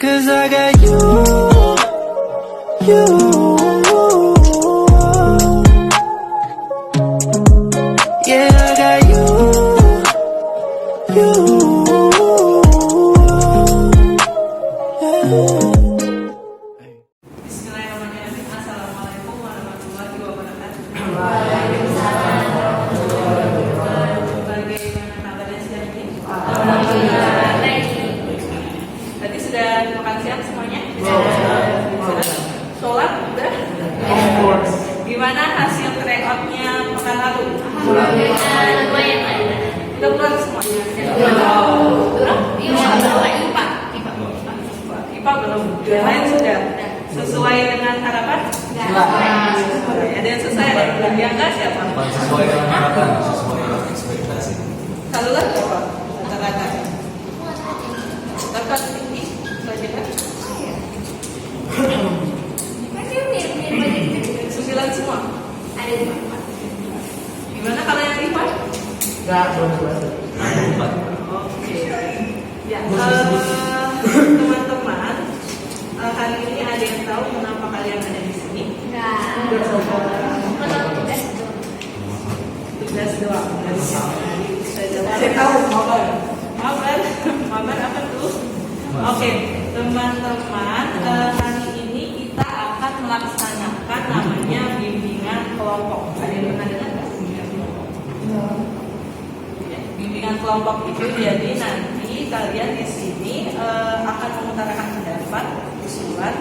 'Cause I got you. Yeah, I got you. Bismillahirrahmanirrahim. Assalamualaikum warahmatullahi wabarakatuh. Bagaimana kabarnya siang ini? Tadi sudah makan siang semuanya? Sudah? Sholat? Sudah? Gimana hasil tryout-nya pekan lalu? Udah pulang semuanya? IPA belum? Yang lain sudah? Sesuai dengan harapan? Sesuai. Ada yang sesuai, ada yang enggak siapa? Sesuai dengan harapan, sesuai dengan ekspektasi. Kalau lah berapa? Rata-rata. Dapat tinggi? Saja kan? 9 semua? Gimana kalau yang IPA? Oke. Ya, teman-teman, hari ini ada yang tahu kenapa kalian ada di sini? Tugas doang. Saya tahu mabar apa tuh? Oke, teman-teman, hari ini kita akan melaksanakan namanya bimbingan kelompok. Ada yang pernah dengar nggak bimbingan kelompok? Ya, bimbingan kelompok itu jadi nanti kalian di sini akan mengutarakan pendapat, usulan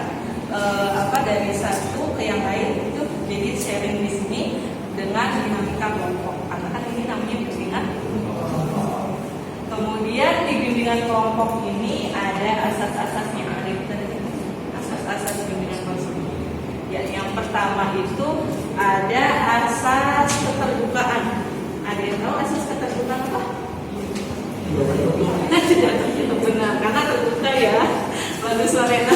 dari satu ke yang lain itu jadi sharing di sini dengan dinamika kelompok. Karena kan ini namanya bimbingan kelompok. Kemudian di bimbingan kelompok ini ada asas-asasnya, ada asas-asas bimbingan kelompok. Ya, yang pertama itu ada asas keterbukaan. Ada yang tahu asas keterbukaan apa? Benar, karena terbuka ya. Bagus Lorena.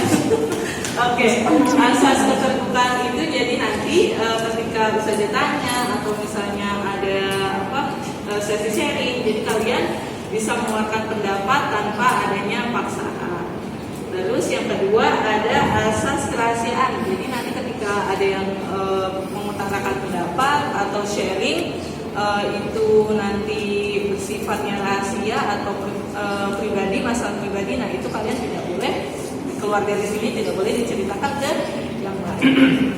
Oke, asas keterbukaan itu jadi nanti ketika bisa tanya atau misalnya ada sesi sharing, jadi kalian bisa mengeluarkan pendapat tanpa adanya paksaan. Terus yang kedua ada asas kerahasiaan. Jadi nanti ketika ada yang mengutarakan pendapat atau sharing itu nanti bersifatnya rahasia atau pribadi, masalah pribadi, nah itu kalian tidak boleh keluar dari sini, tidak boleh diceritakan ke yang lain.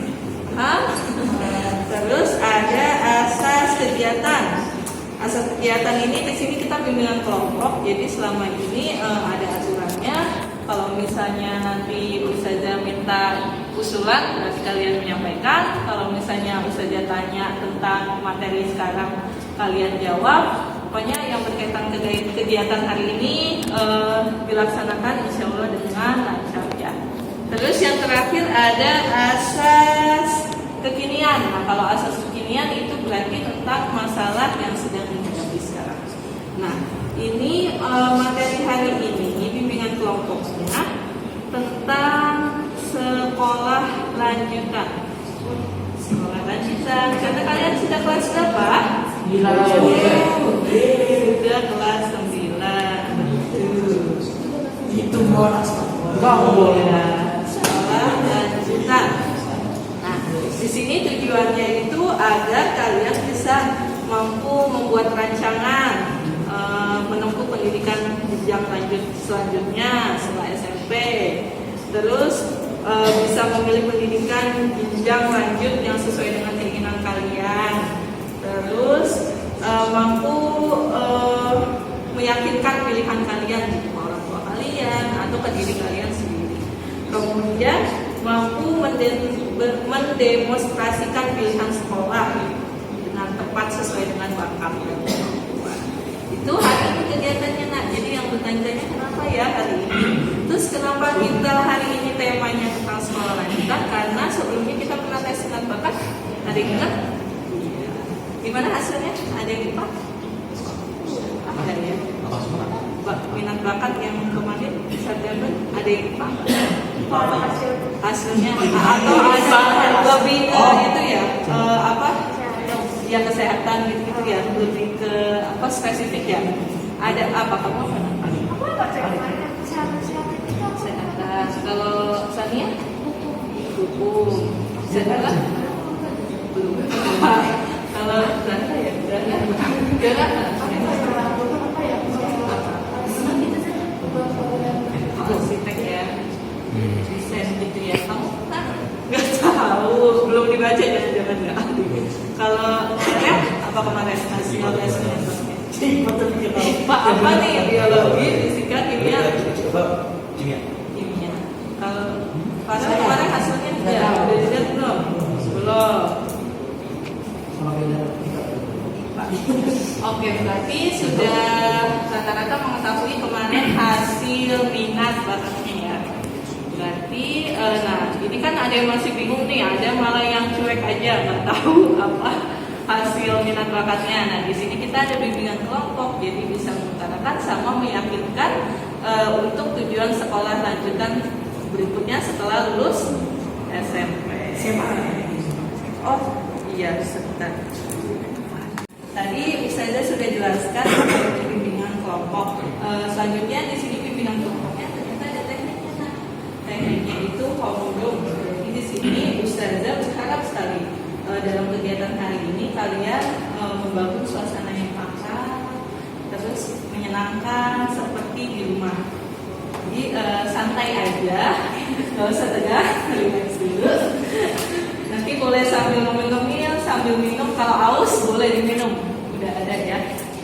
Terus ada asas kegiatan. Asas kegiatan ini di sini kita bimbingan kelompok, jadi selama ini ada aturannya. Kalau misalnya nanti Ustazah minta usulan, berarti kalian menyampaikan. Kalau misalnya Ustazah tanya tentang materi sekarang, kalian jawab. Pokoknya yang berkaitan kegiatan hari ini dilaksanakan insya Allah dengan lancar ya. Terus yang terakhir ada asas kekinian. Nah, kalau asas kekinian itu berarti tentang masalah yang sedang dihadapi sekarang. Nah, ini materi hari ini bimbingan kelompoknya tentang sekolah lanjutan. Sekolah lanjutan. Karena kalian sudah kelas berapa? Sudah kelas 9. Itu bolas. Sekolah lanjutan. Nah, di sini tujuannya itu agar kalian bisa mampu membuat rancangan menempuh pendidikan jenjang lanjut selanjutnya setelah SMP. Terus bisa memilih pendidikan jenjang lanjut yang sesuai dengan keinginan kalian. Terus mampu meyakinkan pilihan kalian ke orang tua kalian atau ke diri kalian sendiri. Kemudian mampu mendemonstrasikan pilihan sekolah dengan tepat sesuai dengan bakat dan kemampuan. Itu hari ini kegiatannya. Nah, jadi yang bertanya kenapa ya hari ini? Terus kenapa kita hari ini temanya tentang sekolah lanjutan? Karena sebelumnya kita pernah tes minat bakat. Ada yang ingat? Gimana hasilnya? Ada yang lupa? Ada ya? Minat bakat yang kemarin September, ada yang lupa? Hasilnya atau ada lebih ke itu ya? Ya kesehatan gitu ya, lebih ke spesifik ya. Ada apa kamu? Kesehatan. Kalau Sania? Hukum. Sejarah? Belum. Kalau Zahra ya? Zahra? Arsitek ya? Desain gitu ya? Kamu? Nggak tahu. Belum dibaca jangan-jangan nggak. Kalau saya apa kemarin hasil tesnya? Pak apa nih? Biologi, fisika, kimia? Coba kimia. Kimia. Kalau Farel kemarin hasilnya udah dilihat belum? Belum. Oke, berarti sudah rata-rata mengetahui kemarin hasil minat bakatnya ya. Berarti, nah ini kan ada yang masih bingung nih, ada malah yang cuek aja nggak tahu apa hasil minat bakatnya. Nah di sini kita ada bimbingan kelompok, jadi bisa mengutarakan sama meyakinkan untuk tujuan sekolah lanjutan berikutnya setelah lulus SMP. Oh iya sebentar. Tadi Ustazah sudah jelaskan untuk bimbingan kelompok. Selanjutnya di sini bimbingan kelompoknya ternyata ada tekniknya. Nah, tekniknya itu homodom. Jadi di sini Ustazah berharap sekali dalam kegiatan hari ini kalian membangun suasana yang akrab, terus menyenangkan seperti di rumah. Jadi santai aja, nggak usah tegang, relax dulu. Nanti boleh sambil ngemil-ngemil, sambil minum. Kalau aus boleh diminum, udah ada ya.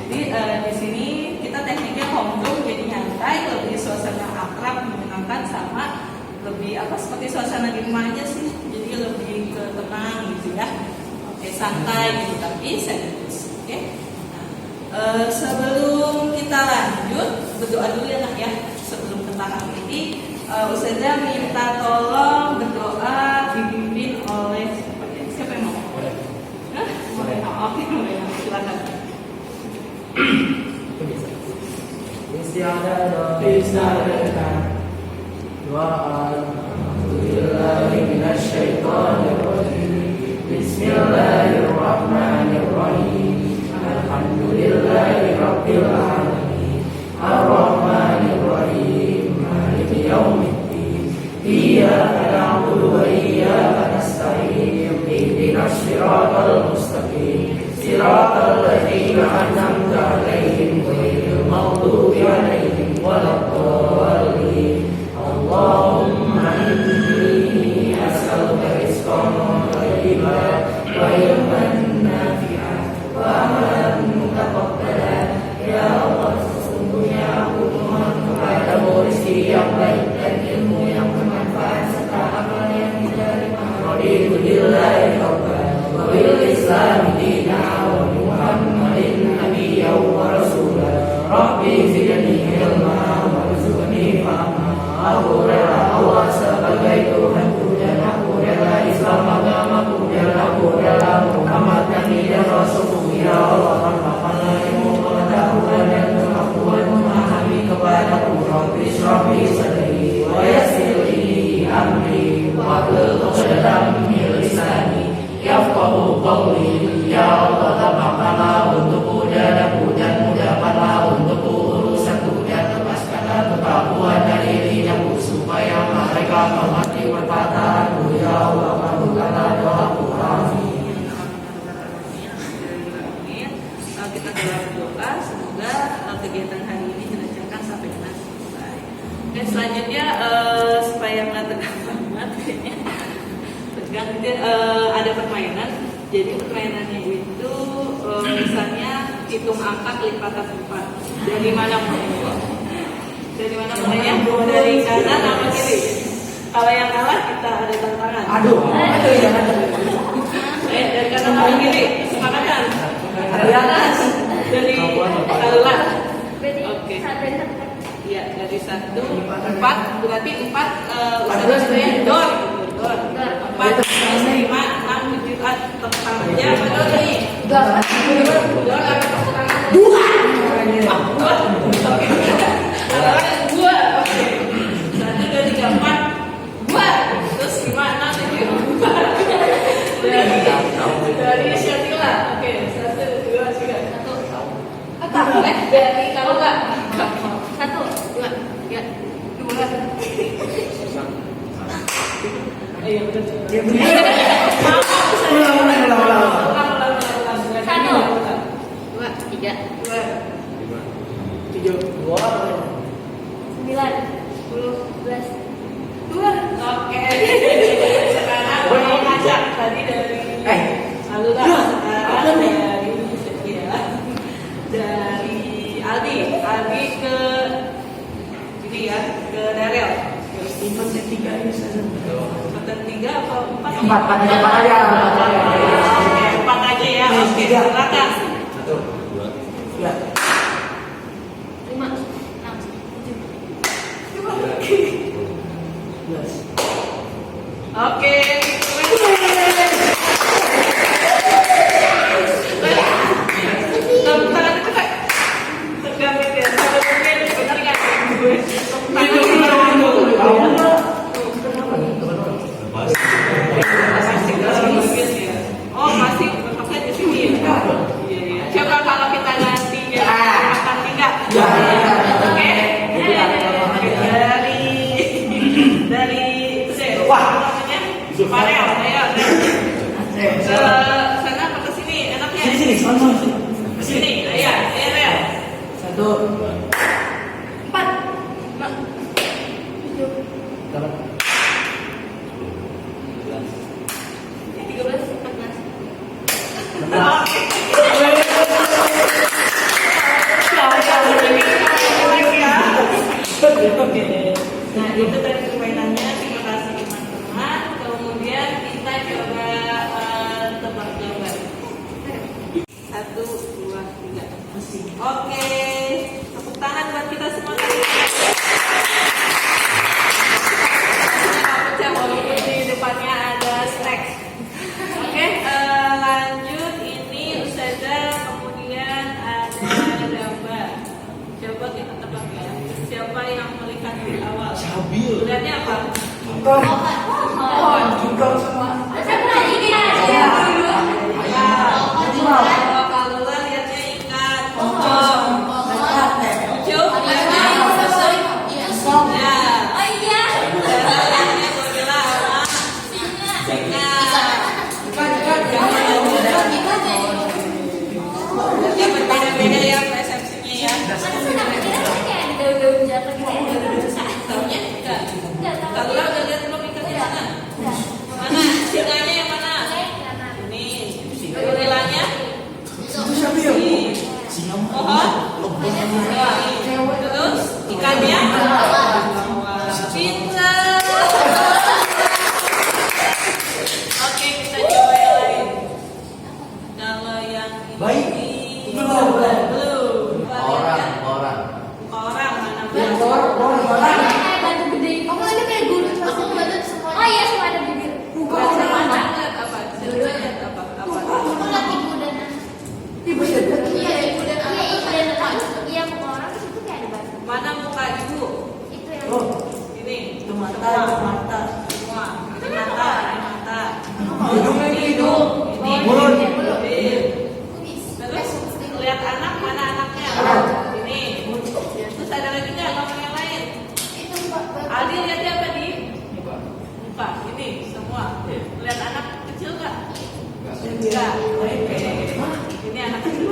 Jadi di sini kita tekniknya homedom, jadi nyantai, lebih suasana akrab, menyenangkan, sama lebih apa seperti suasana di rumah aja sih. Jadi lebih ke tenang gitu ya. Oke, santai gitu tapi serius. Oke. Nah, sebelum kita lanjut berdoa dulu ya nak ya. Sebelum ke tahap ini, Ustazah minta tolong berdoa dipimpin oleh siapa yang mau? Oke, silakan. Bismillahirrahmanirrahim. Alhamdulillahirabbil alamin. Ar-Rahmanirrahim. Maliki yaumiddin. Iyyaka na'budu wa iyyaka nasta'in. Ihdinas siratal mustaqim. Siratal ladzina an'amta 'alaihim ghairil maghdubi 'alaihim waladdallin. Allahumma inni as'aluka rizqan thayyiban wa ilman nafi'an wa amalan mutaqabbalan. Ya Allah, sesungguhnya aku memohon kepadamu rezeki yang baik dan ilmu yang bermanfaat serta amal yang diterima. Raditu billahi rabban wa bil islami dinan wa bi Muhammadin nabiyyan wa rasulan. Rabbi zidni ilma warzuqni fahma. Aku rela Allah sebagai Tuhanku dan aku rela Islam agamaku dan aku rela Muhammad Nabi dan Rasulku. Ya Allah, tambahkanlah ilmu pengetahuan dan kemampuan memahami kepadaku. Rabbi shrah li sadri wa yassir li amri wahlul 'uqdatam min lisani yafqahu qawli. Ya Allah, tambahkanlah untukku dadaku dan mudahkanlah untukku urusanku dan lepaskanlah ketakuan dari lidahku supaya mereka mengerti perkataanmu. Ya Allah, kabulkanlah doaku. Amin. Kita berdoa semoga kegiatan hari ini dilancarkan sampai dengan selesai. Dan selanjutnya supaya nggak tegang banget kayaknya tegang ada permainan. Jadi permainannya itu misalnya hitung angka lipatan 4. Dari mana mulainya? Dari mana mulainya? Dari kanan atau kiri? Kalau yang kalah kita ada tantangan. Aduh, jangan. Dari kanan atau kiri? Sepakatan? Dari atas? Dari kalah? Oke. Iya, dari 1, 4, berarti 4 Ustazah dor. 4, 5, 6, 7, tetangga apa dor nih? Dor apa tetangga? 2. Oke. Antara 2. Oke. 1, 2, 3, 4. 2. Terus 5, 6, 7, 4. Dari Syatila. Oke. 1, 2, 3. 1. Dari kalau enggak 1, 2, 3. iya benar. Ya benar. Ulang. Satu, Dua, tiga, dua, 7, 2, 9, 10, 11. dua. Oke. Sekarang mau ngajak tadi dari lalu sekarang dari Aldi ke ini ya ke Daryl. Iman ketiga ini saya. Petan 3 atau 4? 4 aja. Oke, 4 aja ya. Oke, silakan. 1, 2, Ya. 5, 6, 7. 11. Oke. Tepuk tangan cepat. Tegangin ya. Sampai mungkin benar nggak? Tepuk tangan. Oh masih tetapnya di sini ya. Iya. Coba kalau kita ganti ya makan 3. Ya. Oke. Dari itu deh. Wah. Namanya Farel. Ayo. Ke sana apa ke sini? Enaknya. Sini. Ke sini. Ayo. Rel. 1, 4, 13, 14. Nah itu tadi permainannya. Terima kasih teman-teman. Kemudian kita coba tebak jawaban. 1, 2, 3. Oke. Tepuk tangan buat kita semua. Pecah walaupun di depannya ada snack. Oke, lanjut. Ini Ustazah, kemudian ada gambar. Coba kita tebak ya. Siapa yang melihat di awal? Cabil. Lihatnya apa? Pohon juga semua. Kalau lihatnya ikan. Pohon. Ucup. Ya. Lihatnya gorila sama singa. Ya berbeda-beda ya persepsinya ya. Taunya enggak. Kalau udah lihat belum ikan di sana? Mana? Singanya yang mana? Ini. Gorilanya? Ini. Pohon? Terus ikannya? Pintar. Oke, kita coba yang lain. Kalau yang Baik. ini Belum. Orang. Orang mana? Oh iya, semua ada bibir. Bahasa mana? Lihat apa? Lihat apa? Ibu saja. Iya, ibu dan anak. Iya, muka orang di situ kayak ada batu. Mana muka ibu? Itu yang Oh, Ini. itu mata. Semua. Ini mata. Ini mata. Hidung ini hidung. Ini Mulut. bibir. kumis. Terus lihat anak, mana anaknya? Anak. Ini. Terus ada lagi nggak nomor yang lain? Itu batu. Aldi lihatnya apa di? Muka. Ini semua. Lihat anak kecil nggak? Enggak. Oke. Ini anak kecil.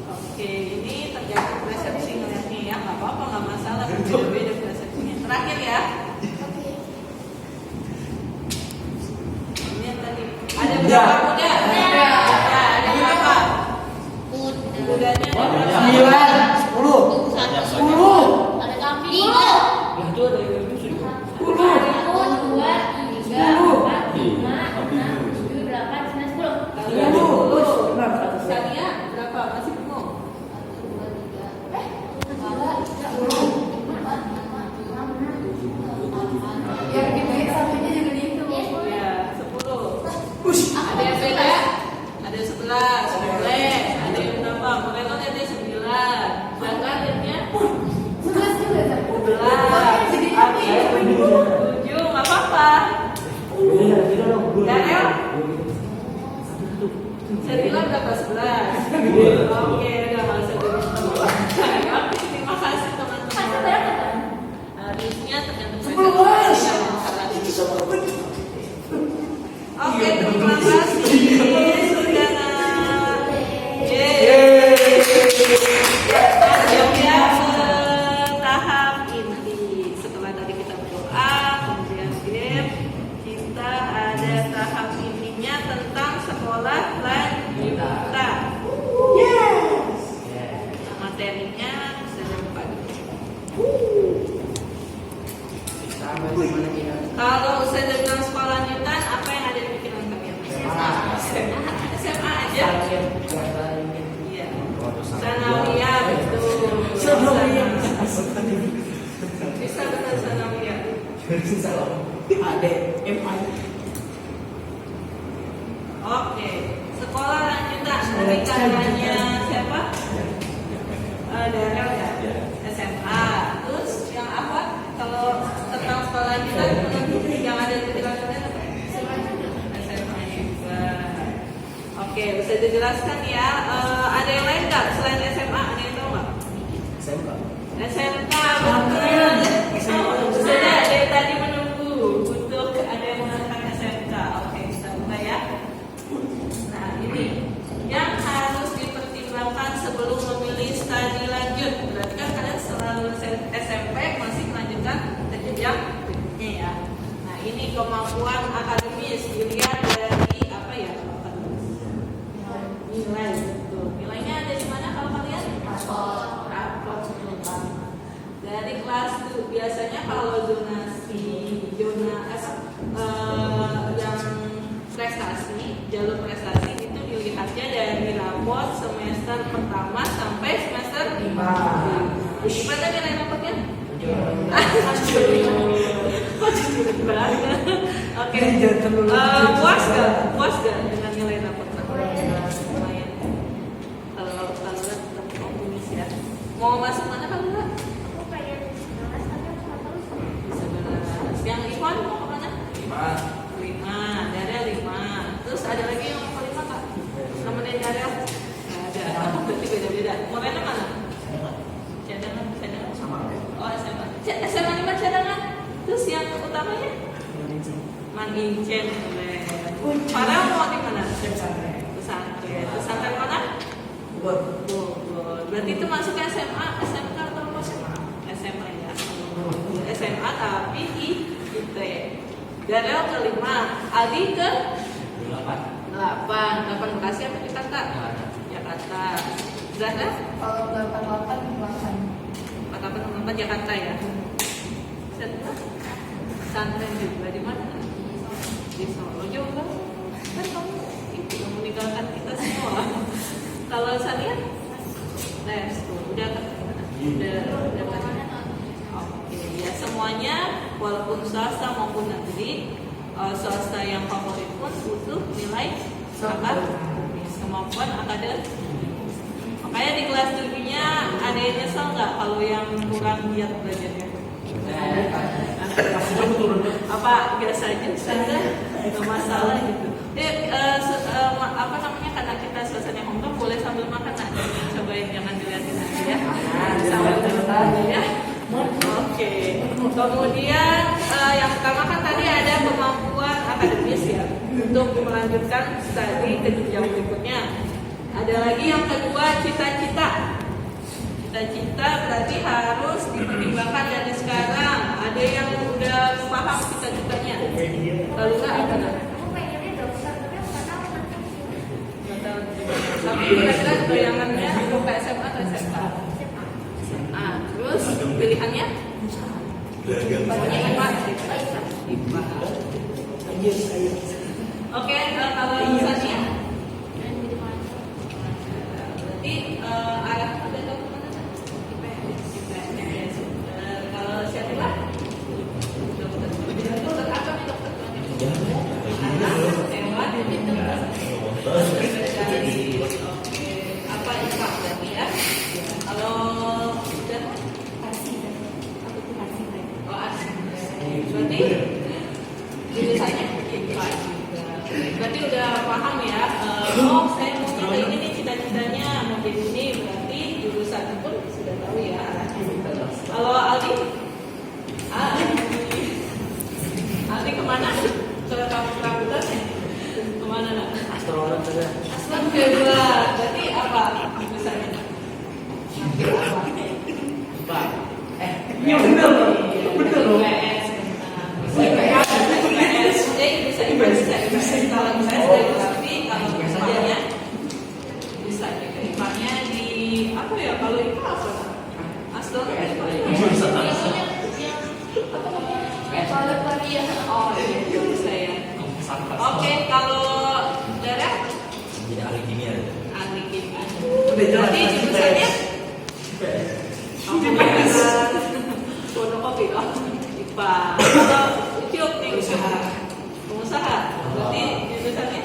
Oke, ini tergantung persepsi ngeliatnya ya. Nggak apa-apa, nggak masalah. Beda-beda persepsinya. Terakhir ya. Oke. Ini yang tadi. Ada berapa kuda? Ya, ada berapa? Kudanya ada berapa? 9, 10. 10. Ada kambing. 1, 2, 3, 4, 5, 6, 7, 8, 9, 10. Sania berapa? Masih bingung? 1, 2, 3, 4, 5, 6, 7, 8, 9, 10. Ya, 10. Ada yang beda? Ada 11, boleh. Ada yang berapa? Boleh kan ada 9. Bahkan lihatnya 11 juga. 11. Oke. materinya sudah buka dulu. Sama gimana kita? Kalau saya bilang sekolah lanjutan, apa yang ada di pikiran kalian? SMA aja. Iya. Sanawiyah betul. Sanawiyah. Bisa betul sanawiyah. Adek MI. Oke. Sekolah lanjutan dari kakaknya siapa? Darel ya. SMA. Terus yang apa? Kalau tentang sekolah lanjutan yang ada di pikiran kalian apa? SMA juga. Oke, bisa dijelaskan ya. Ada yang lain nggak selain SMA? Ada yang tahu nggak? SMK. SMK betul. Sudah dari tadi menunggu untuk ada yang mengatakan SMK. Oke, kita buka ya. Nah, ini yang harus dipertimbangkan sebelum memilih studi lanjut. Berarti kan kalian selalu SMP masih melanjutkan ke jenjang berikutnya ya. Nah, ini kemampuan akademis dilihat dari apa ya? Nilai. Betul. Nilainya ada di mana kalau kalian? Rapor. Dari kelas tuh biasanya kalau zona yang prestasi, jalur prestasi itu dilihatnya dari rapor semester pertama sampai semester 5. Gimana nilai rapornya? 7 banget. Oke. Puas gak dengan nilai rapor? Lumayan. Kalau tetap optimis ya. Mau masuk mana kalau enggak? Yang Ivan mau kemana? 5. Darel 5. Terus ada lagi yang mau 5 kak? Nemenin Darel? Nggak ada. Berarti beda-beda. Mau Rena mana? Cadangan. Sama. Oh SMA. SMA 5 cadangan. Terus yang utamanya? Mangincen. Farel mau di mana? Pesantren mana? Bogor. Berarti itu masuk ke SMA, SMK atau apa? SMA ya. SMA tapi di IT. Darel ke 5, Aldi ke 8 Bekasi apa Jakarta? Jakarta. Zahra? Kalau 88 Jakarta ya. Setelah pesantren juga di mana? Di Solo juga. Kan kamu itu yang meninggalkan kita semua. Kalau Sania? Udah kan? Udah kan? Oke, ya semuanya walaupun swasta maupun negeri, swasta yang favorit pun butuh nilai akademis, kemampuan akademis. Makanya di kelas 7-nya ada yang nyesel nggak kalau yang kurang giat belajarnya? Apa biasa aja saja, nggak masalah gitu. Apa namanya, karena kita suasana hongkong boleh sambil makan aja, cobain jangan dilihatin aja ya, sambil bertanya ya. Oke. Kemudian yang pertama kan tadi ada kemampuan akademis ya untuk melanjutkan studi ke jenjang berikutnya. Ada lagi yang kedua cita-cita. Cita-cita berarti harus dipertimbangkan dari sekarang. Ada yang udah paham cita-citanya? Kalau nggak apa nggak? Aku pengennya dokter, tapi aku nggak tahu nanti. Nggak tahu. Tapi kira-kira bayangannya untuk ke SMA atau SMK? SMA. Terus pilihannya? Pokoknya IPA. IPA. Oke, kalau misalnya berarti arah udah tahu kemana? IPS. Kalau siapa? Dokter apa nih dokter? Hewan. Oke, apa IPA berarti ya? Kalau udah berarti jurusannya IPA juga. Berarti udah paham ya. Saya mau kita ini nih cita-citanya mau jadi ini, berarti jurusan pun sudah tahu ya arahnya. Kalau Aldi kemana? Ke kampung rambutan ya? Kemana nak? Astronot juga. Astronot hebat. Berarti apa jurusannya? Pak. Iya bener loh. IPS. Bisa kalau misalnya tapi kalau biasanya bisa IPA-nya di apa ya, kalau itu apa? Astronomi. Oh, itu saya. Oke, kalau Dara Jadi ahli kimia. ahli kimia. Berarti jurusannya fotokopi, IPA. Kalau Ucup nih usaha, pengusaha. Berarti jurusannya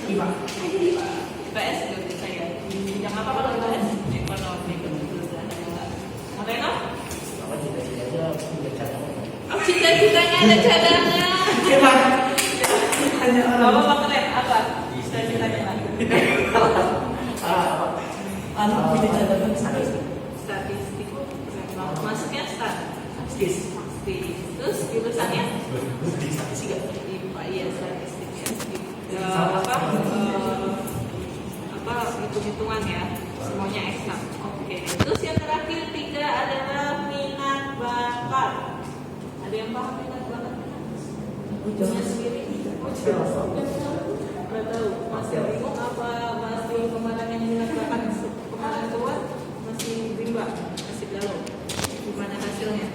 IPS jurusan saya. Yang apa kalau IPS? Ekonomi. Moreno? Cita-citanya ada cadangan. Bapak Bang Keren, apa? Cita-citanya statistik. Masuknya statistik. Terus jurusannya IPA, iya statistik ya. Hitung-hitungan ya. Semuanya eksak. Oke. Terus yang terakhir 3 adalah minat bakat. Ada yang paham minat bakat? Punya sendiri. Nggak tahu. Masih bingung apa masih kemarin yang minat bakat kemarin keluar masih bimbang, masih galau. Gimana hasilnya?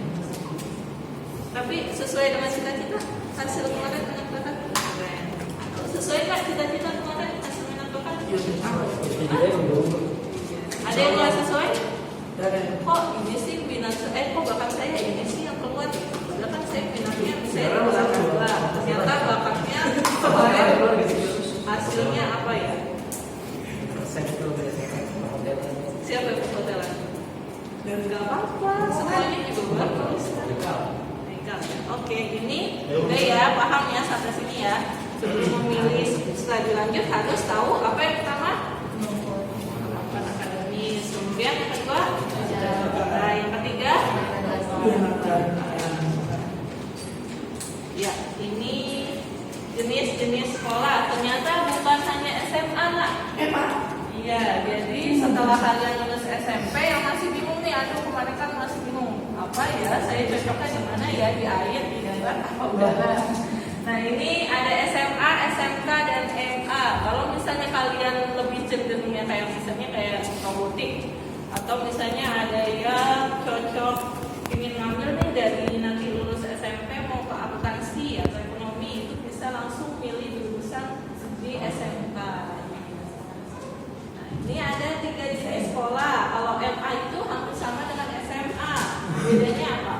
Tapi sesuai dengan cita-cita hasil kemarin minat bakat? Keren. Sesuai nggak cita-cita kemarin hasil minat bakat? Ada yang nggak sesuai? Kok ini sih minat kok bakat saya ini sih yang keluar? Padahal kan saya minatnya saya ternyata bakatnya hasilnya apa ya? Siapa yang hotelan? Dan nggak apa-apa, semuanya juga bagus. Oke, ini udah ya, paham ya sampai sini ya. Sebelum memilih studi lanjut harus tahu apa yang pertama? Kemampuan akademis. Kemudian yang kedua, yang ketiga, ya ini jenis-jenis sekolah. Ternyata bukan hanya SMA lah. Iya, jadi setelah kalian lulus SMP yang masih bingung nih, aduh kemarin kan masih bingung apa ya, saya cocoknya di mana ya, di air, di darat, apa udara. Nah ini ada SMA, SMK dan MA. Kalau misalnya kalian lebih cenderungnya kayak misalnya kayak robotik, atau misalnya ada yang cocok ingin ngambil nih dari nanti lulus SMP mau ke akuntansi atau ekonomi, itu bisa langsung pilih jurusan di SMK. Nah ini ada 3 jenis sekolah. Kalau MA itu hampir sama dengan SMA. Bedanya apa?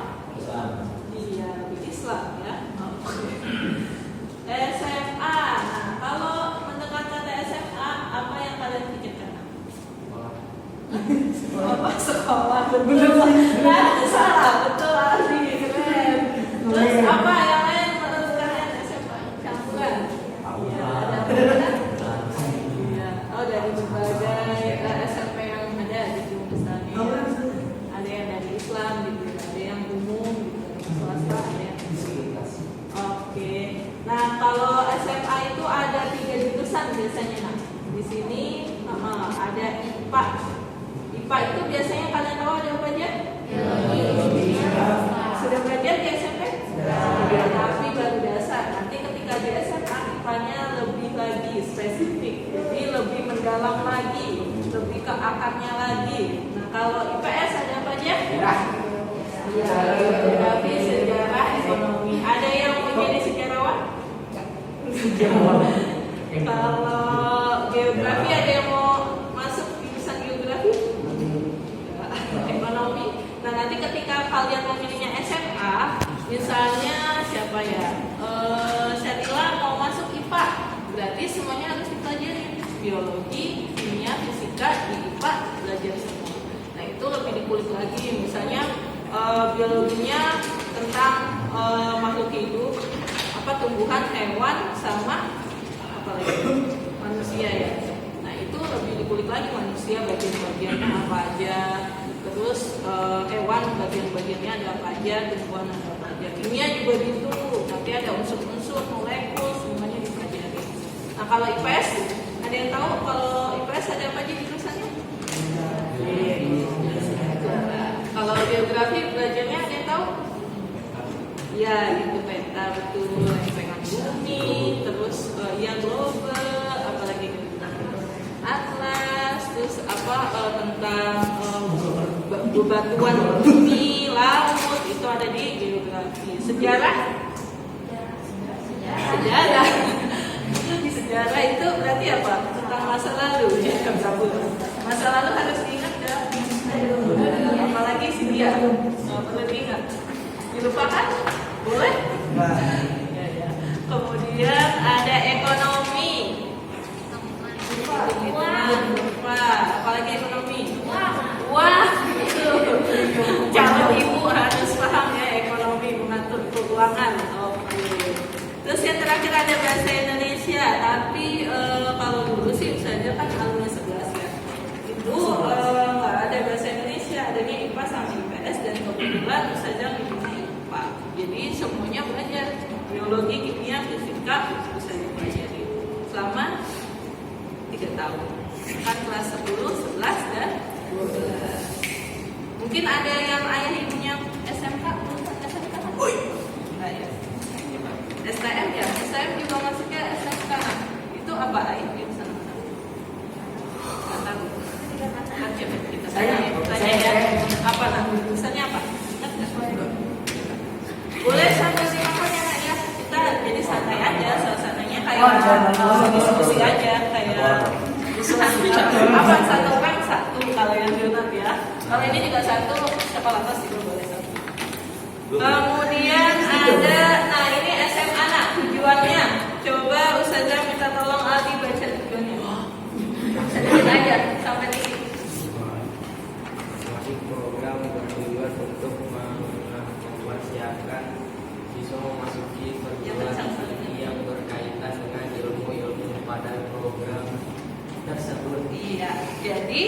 Iya, Islam ya. SMA. Nah, kalau mendengar kata SMA, apa yang kalian pikirkan? Sekolah. Betul. Nah, itu salah. Betul, asli. Keren. Terus apa yang lain menurut kalian SMA? Campuran. Iya, ada campuran. Iya. Oh, dari berbagai SMP yang ada gitu misalnya. Ada yang dari Islam gitu, ada yang umum gitu, swasta, ada yang oke. Nah, kalau SMA itu ada 3 jurusan biasanya. Nah, di sini ada IPA. IPA itu biasanya kalian tahu ada apa aja? Sudah belajar di SMP? Tapi baru dasar. Nanti ketika di SMA IPA-nya lebih lagi spesifik, jadi lebih mendalam lagi, lebih ke akarnya lagi. Nah, kalau IPS ada apa aja? Geografi, sejarah, ekonomi. Ada yang mau jadi sejarawan? Kalau geografi ada yang mau masuk jurusan geografi? Ekonomi. Nah nanti ketika kalian memilihnya SMA, misalnya siapa ya? Syarila mau masuk IPA, berarti semuanya harus dipelajari. Biologi, kimia, fisika, di IPA belajar semua. Nah itu lebih dikulik lagi. Misalnya biologinya tentang makhluk hidup, apa tumbuhan, hewan, sama apa lagi manusia ya. Nah itu lebih dikulik lagi, manusia bagian-bagiannya apa aja, terus hewan bagian-bagiannya ada apa aja, tumbuhan ada apa aja. Kimia juga gitu, nanti ada unsur-unsur, molekul, semuanya dipelajari. Nah kalau IPS ada yang tahu kalau IPS ada apa aja jurusannya? Kalau geografi belajarnya ada yang tahu? Ya itu peta, betul, lempengan bumi, terus yang global, apalagi atlas, terus apa tentang bebatuan bumi, laut, itu ada di geografi. Sejarah, sejarah. Di sejarah itu berarti apa? Tentang masa lalu ya, masa lalu harus diingat ya. Apalagi sih dia perlu diingat. Dilupakan? Boleh? Ya, ya. Kemudian ada ekonomi. Wah, apalagi ekonomi. Wah, itu. Calon ibu harus paham ya ekonomi, mengatur keuangan. Oke. Terus yang terakhir ada bahasa Indonesia. Tapi kalau dulu sih saja kan alumni 11 ya. Itu nggak ada bahasa Indonesia, adanya IPA sama IPS dan kebetulan saja ngikutin IPA. Jadi semuanya belajar biologi, kimia, fisika bisa dipelajari selama 3 tahun. Kan kelas 10, 11 dan 12. Mungkin ada yang ayah ibunya SMK, SMK kan? Nah, ya. STM ya, STM juga masuknya SMK. Itu apa ayah ibu sana? Nggak tahu. Nanti kita tanya ya. Apa nah? Misalnya apa? Boleh sambil silakan ya nak ya. Kita jadi santai aja, suasananya kayak diskusi aja, kayak diskusi. Apa satu orang satu kalau yang donat ya. Kalau ini juga satu, siapa lantas juga boleh satu. Kemudian ada, nah ini SMA nak tujuannya. Coba Ustazah minta tolong Aldi baca tujuannya. Sedikit aja sampai tinggi. Program bertujuan untuk mempersiapkan siswa memasuki perguruan tinggi yang berkaitan dengan ilmu-ilmu pada program tersebut. Iya, jadi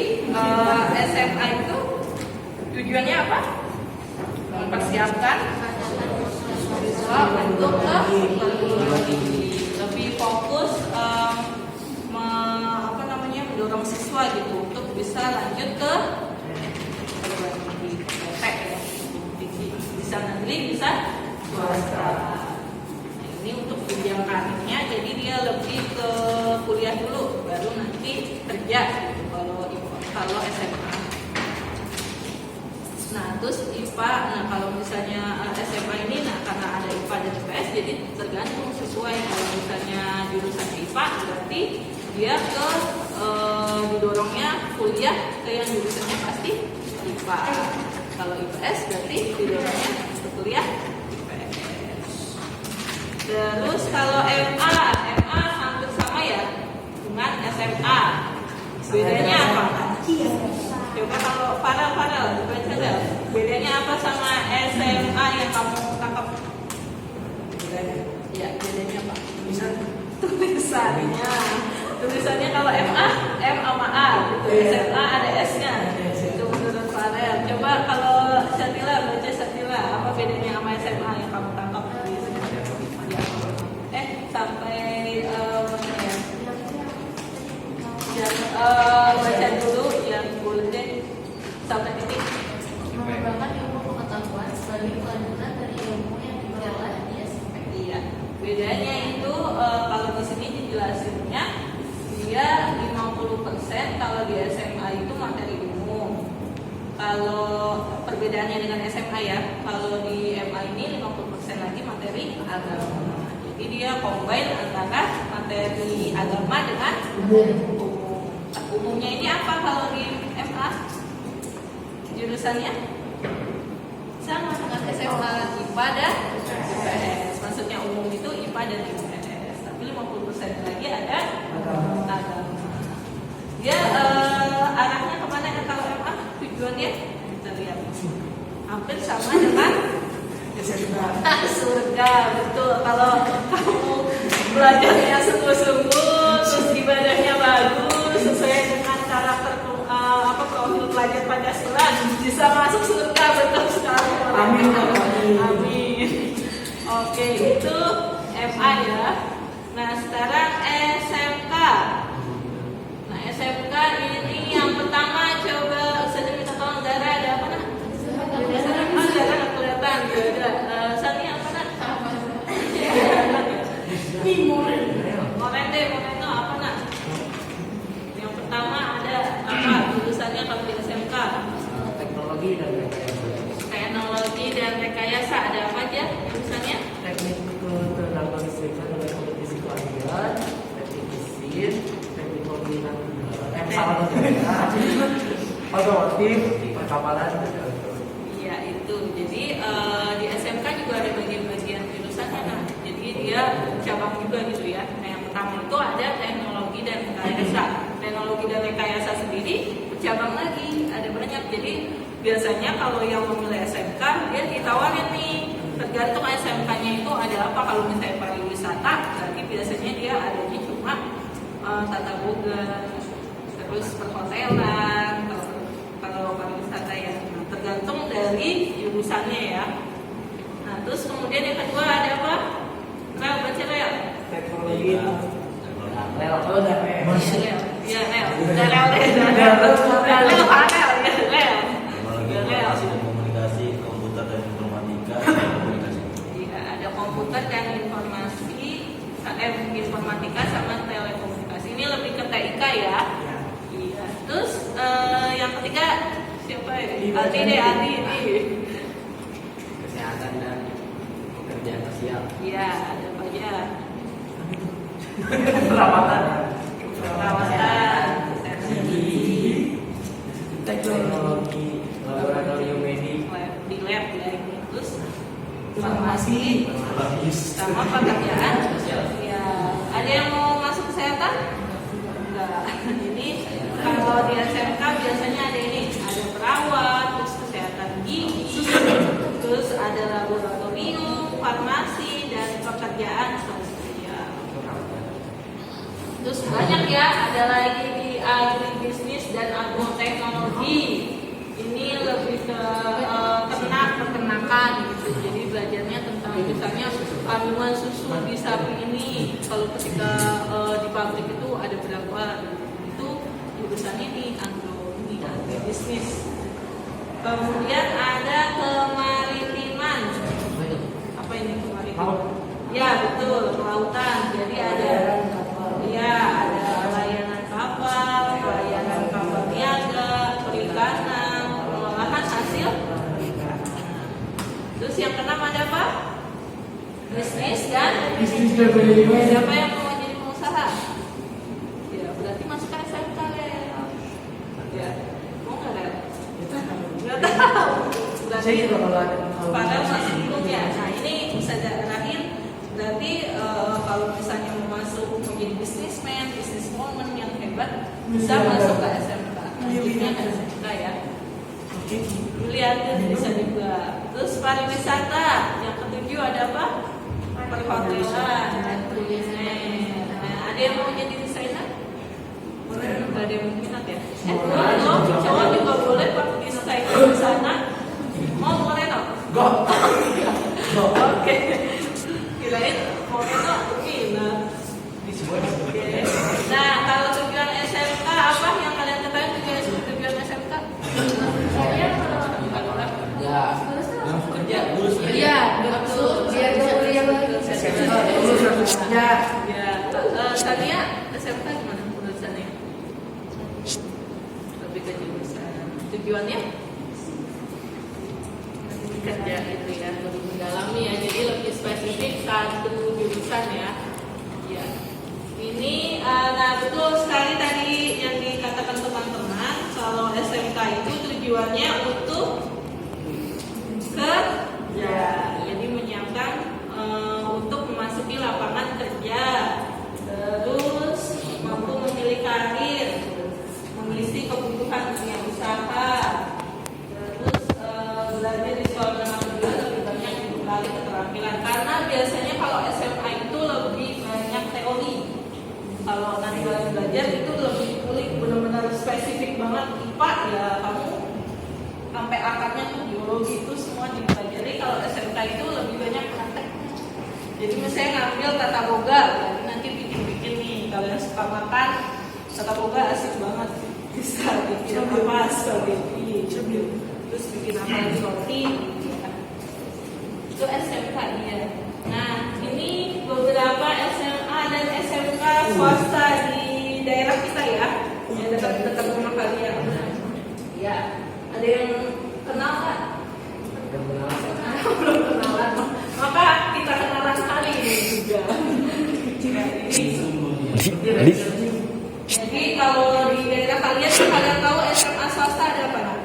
SMA itu tujuannya apa? Mempersiapkan siswa untuk ke perguruan tinggi. Lebih fokus mendorong siswa gitu untuk bisa lanjut ke perguruan tinggi, TEK ya, tinggi. Bisa negeri, bisa swasta. Nah, ini untuk jenjang karirnya, jadi dia lebih ke kuliah dulu, baru nanti kerja gitu, kalau SMA. Nah, terus IPA, nah kalau misalnya SMA ini, nah karena ada IPA dan IPS, jadi tergantung sesuai. Kalau misalnya jurusan IPA, berarti dia ke didorongnya kuliah ke yang jurusannya pasti IPA. Kalau IPS berarti didorongnya ke kuliah IPS. Terus kalau MA hampir sama ya dengan SMA. Bedanya apa? Coba kalau Farel baca deh. Bedanya apa sama SMA yang kamu tangkap? Ya, bedanya apa? Tulisannya kalau MA, M sama A gitu. SMA ada S-nya. Itu menurut Farel. Coba kalau Satila, baca Satila, apa bedanya sama SMA yang kamu tangkap? Sampai mana ya? Baca dulu yang boleh deh sampai titik. Mengembangkan ilmu pengetahuan sebagai kelanjutan dari ilmu yang diperoleh di SMP. Iya. Bedanya itu kalau di sini dijelasinnya dia 50% kalau di SMA itu materi umum. Kalau perbedaannya dengan SMA ya, kalau di MA ini 50% lagi materi agama. Jadi dia combine antara materi agama dengan umum. Umumnya ini apa kalau di MA? Jurusannya sama dengan SMA, IPA dan IPS. Maksudnya umum itu IPA dan IPS. Tapi 50% lagi ada agama. Dia arahnya kemana ya kalau MA? Tujuannya kita lihat hampir sama dengan surga. Betul. Kalau kamu belajarnya sungguh-sungguh, terus ibadahnya bagus, sesuai dengan karakter profil pelajar Pancasila, bisa masuk surga. Betul sekali. Amin. Amin. Oke, itu MA ya. Nah, sekarang SMK. Nah, SMK ini yang pertama coba saya minta tolong Dara, ada apa nak? Dara nggak kelihatan. Sani apa nak? Moreno apa nak? Yang pertama ada apa jurusannya kalau di SMK? teknologi dan rekayasa. Teknologi dan rekayasa ada apa aja jurusannya? Teknik ketenaga listrikan dan kompetisi kelahiran, teknik mesin, teknik pembinaan pesawat udara, otomotif, perkapalan dan elektronik. Iya itu. Jadi di SMK juga ada bagian-bagian jurusannya. Nah, jadi dia cabang juga gitu ya. Nah, yang pertama itu ada teknologi dan rekayasa. Teknologi dan rekayasa sendiri cabang lagi, ada banyak. Jadi biasanya kalau yang memilih SMK dia ditawarin nih, tergantung SMK-nya itu ada apa. Kalau misalnya pariwisata, berarti biasanya dia adanya cuma tata boga, terus perhotelan. Kalau pariwisata ya, nah, tergantung dari jurusannya ya. Nah, terus kemudian yang kedua ada apa? Rel, baca rel. Teknologi rel, oh udah rel. Rel, iya rel. Udah rel deh, udah rel. Udah rel, rel, ya rel. Teknologi informasi dan komunikasi, komputer dan informatika, dan komunikasi. Iya, ada komputer dan informatika sama telekomunikasi. Ini lebih ke TIK ya. Iya. Terus yang ketiga siapa ya? Adi deh, Adi. Kesehatan dan pekerjaan sosial. Iya, ada apa aja? Perawatan. Perawatan, Teknologi laboratorium medik. di lab ya ini. Terus farmasi sama pekerjaan sosial. Ya, ada yang mau masuk kesehatan? Enggak. Jadi kalau di SMK biasanya ada ini, ada perawat, terus kesehatan gigi, terus ada laboratorium, farmasi dan pekerjaan sosial. Terus banyak ya, ada lagi di agribisnis dan agroteknologi. Ini lebih ke peternakan gitu. Jadi belajarnya tentang misalnya kandungan susu di sapi ini. Kalau ketika di pabrik itu ada berapa? Itu jurusannya di agribisnis. Kemudian ada kemaritiman. Apa ini kemaritiman? Ya betul, kelautan. Jadi ada layanan kapal, layanan kapal niaga, perikanan, pengolahan hasil. Terus yang keenam ada apa? Bisnis dan manajemen. siapa yang mau jadi pengusaha? Ya berarti masuk ke SMK ya. Mau nggak Rel? Nggak tahu. Berarti Saya juga kalau ada padahal masih belum ya. Nah ini bisa terakhir. Berarti kalau misalnya mau masuk menjadi bisnismen, bisniswoman yang hebat, bisa masuk ke SMK. Lanjutnya ke SMK ya. Lihat bisa juga. Terus pariwisata, yang ketujuh ada apa? Perhotelan dan kuliner. Nah, ada yang mau jadi desainer? Nggak ada yang minat ya? Cowok juga boleh pak desainer di sana. Mau Moreno? Oke. Kirain Moreno minat. Oke. Nah, kalau tujuan SMK apa yang kalian ketahui tujuan SMK? Ya, langsung kerja, lulus kerja. Iya, betul. Biar gak kuliah lagi. Ya. Ya, Tania SMK gimana jurusannya? Lebih ke jurusan. Tujuannya? Kerja itu ya, lebih mendalami ya. Jadi lebih spesifik satu jurusan ya. Ya. Ini, nah betul sekali tadi yang dikatakan teman-teman. Kalau SMK itu tujuannya untuk kerja, jadi menyiapkan untuk memasuki lapangan kerja, terus mampu memilih karir, mengisi kebutuhan dunia usaha, terus belajar di sekolah menengah kedua lebih banyak dibekali keterampilan. Karena biasanya kalau SMA itu lebih banyak teori. Kalau nanti kalian belajar itu lebih kulik, benar-benar spesifik banget. IPA ya kamu sampai akarnya tuh biologi itu semua dipelajari. Kalau SMK itu lebih banyak praktek. Jadi misalnya ngambil tata boga, jadi nanti bikin-bikin nih. Kalian suka makan, tata boga asik banget. Bisa bikin apa, spaghetti, terus bikin apa lagi roti. Itu SMK ya. Nah ini beberapa SMA dan SMK swasta di daerah kita ya, yang dekat-dekat rumah kalian. Ya. Ada yang Kenal nggak? Berkenalan. Belum kenalan. Maka kita kenalan kali ini juga. Jadi kalau di daerah kalian tahu SMA swasta ada apa nak?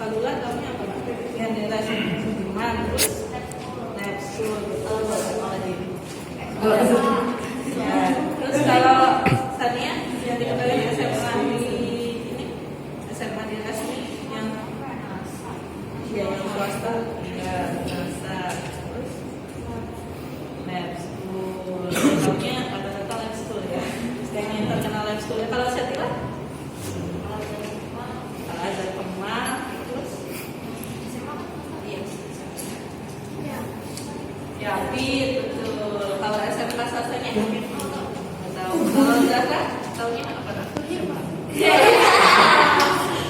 Kalau nggak tahunya apa nak? Yang daerah Sudirman terus Nepsul betul apa lagi? Ya. Terus kalau Sania yang diketahui SMA di ini SMA di resmi yang yang swasta ya NASA terus Nepsul tahunya kata-kata Nepsul ya. Yang terkenal Nepsul kalau Setila kalau ada Kemang terus ya betul. Kalau SMK swastanya tahu. Kalau Zaka tahunya apa nak?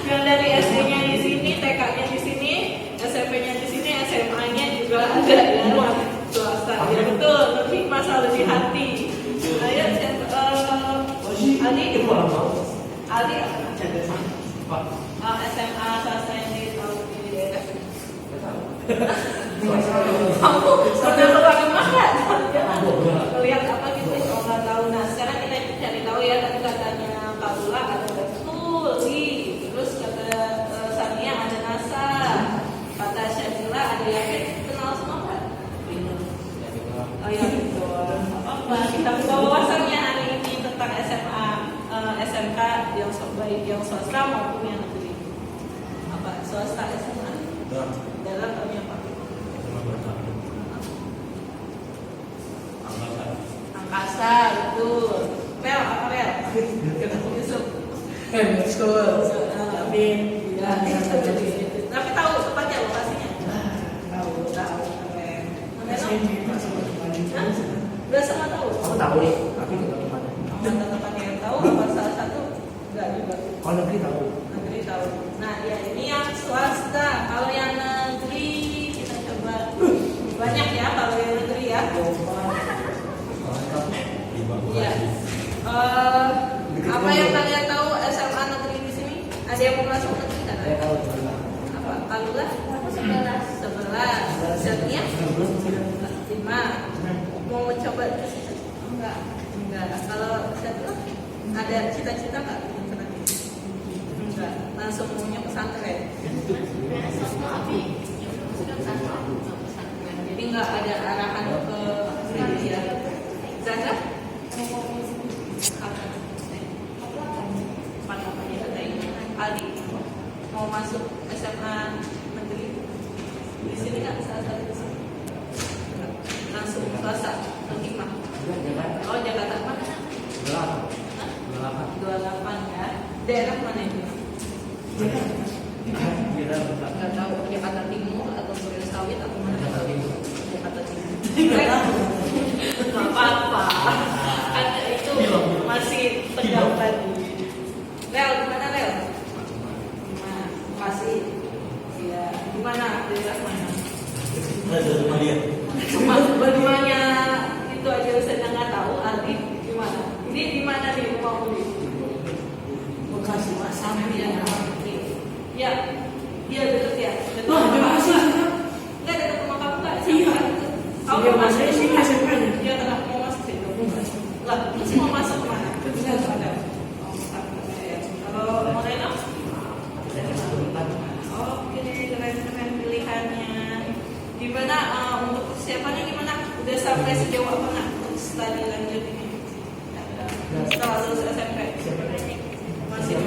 Yang dari SD-nya di sini, TK-nya di sini, SMP-nya di sini, SMA-nya juga ada ya swasta. Ya betul, tapi masa lebih hati. Ayo Ali SMA swasta yang di tahun ini daerah. Kamu sudah pernah makan? Lihat apa gitu? Oh nggak tahu. Nah sekarang kita cari tahu ya. Tadi katanya Kabula ada betul sih. Terus kata Sania ada NASA. Kata Syadila ada Yakin. Kenal semua kan? Oh iya betul. Apa? Kita buka wawasannya hari ini tentang SMA, SMK yang baik yang swasta maupun yang negeri. Apa? Swasta SMA. Dalam tahunnya apa? Angkasa, betul. Pel, apa Pel? Yusuf. Amin. Ya, tapi tahu tempatnya lokasinya? Tahu. Keren. Udah sama tahu? Aku tahu deh, tapi nggak tahu mana. Ada tempatnya yang tahu, apa salah satu? Enggak juga. Kalau negeri tahu. Negeri tahu. Nah, ya ini yang swasta. Kalau yang negeri kita coba banyak ya kalau yang negeri ya. Iya. Apa yang kalian tahu SMA negeri di sini? Ada yang mau masuk negeri kan? Saya tahu. Apa? Kalulah? 11. Setia? 5. Mau mencoba ke situ? Enggak. Kalau Setia ada cita-cita nggak? Enggak. Langsung maunya pesantren. Jadi nggak ada arahan ke gereja. Zaka? Apa dia katanya? Ali mau masuk SMA negeri di sini kan salah satu di sini. Langsung swasta Hikmah. Oh Jakarta mana? 28 ya. Daerah mana itu? Nggak tahu Jakarta Timur atau Surya Sawit atau mana? Jakarta Timur. Nggak apa-apa. Ada itu masih pendaftar. Rel, gimana Rel? Nah, masih. Iya, gimana? Daerah mana? Cuma berdua-nya itu aja saya nggak tahu. Arti gimana? Ini di mana nih rumah Uli? Bekasi sama dia. Ya, dia deket ya. Nggak deket rumah kamu nggak? Iya. Kamu mau masuk ke sini SMP-nya? Iya, nggak mau masuk sini. Lah, terus mau masuk kemana? Nggak ada. Kalau mau Reno? Oke, keren-keren pilihannya. Gimana untuk persiapannya gimana? Udah sampai sejauh apa nak untuk studi lanjut ini? Setelah lulus SMP. Masih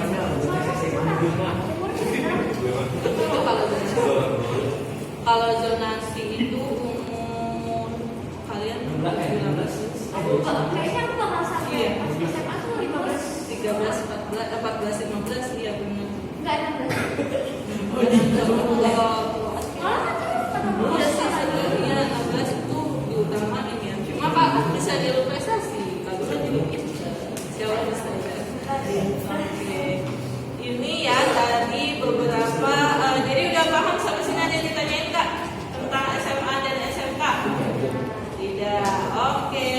kalau zonasi itu umur kalian 19. Kalau kayaknya aku bakal sama. Iya. SMA tuh 15. 13, 14, 15, iya benar. Enggak 16. Iya sih, iya 16 itu diutamain ya. Cuma Pak kan bisa jalur prestasi, kalau kan juga bisa. Siapa bisa ya? Oke. Ini ya tadi beberapa. Jadi udah paham sampai sini ada yang ditanyain nggak tentang SMA dan SMK? Tidak. Oke.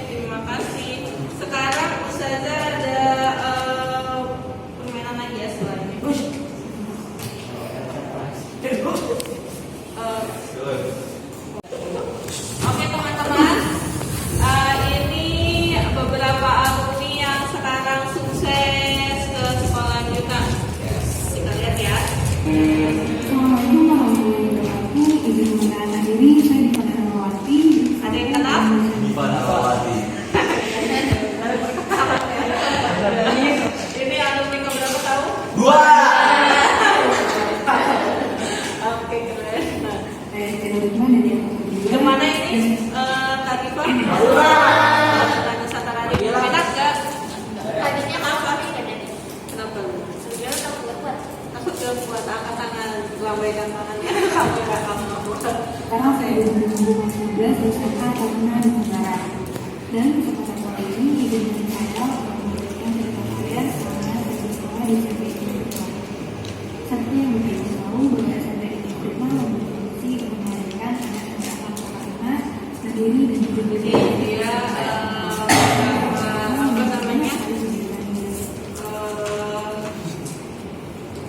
Terima kasih. Sekarang Ustazah ada permainan lagi ya setelah ini. Oke teman-teman, ini beberapa alumni yang sekarang sukses ke sekolah lanjutan. Kita lihat ya. Assalamualaikum warahmatullahi wabarakatuh. Izin mengenalkan diri, saya Diva Darmawati. Ada yang kenal? Diva Darmawati. Ini alumni keberapa tahun? 2. Oke keren. Nah, Terima dari yang kedua. kemana ini Kak Diva? Tanya Satara ini minat gak? Tadinya mau tapi nggak jadi. Kenapa? Sebenarnya takut buat. Takut gak buat angkat tangan, lambaikan tangannya. Kamu gak kamu buat. Sekarang saya 2019 beserta Taruna Nusantara. Dan kesempatan kali ini izin dari saya untuk memberikan cerita saya selama saya bersekolah di SMP Negeri 5. Seperti yang kita tahu bahwa SMP Negeri 5 memiliki untuk melahirkan anak-anak Alfa mandiri dan juga Jadi dia apa namanya?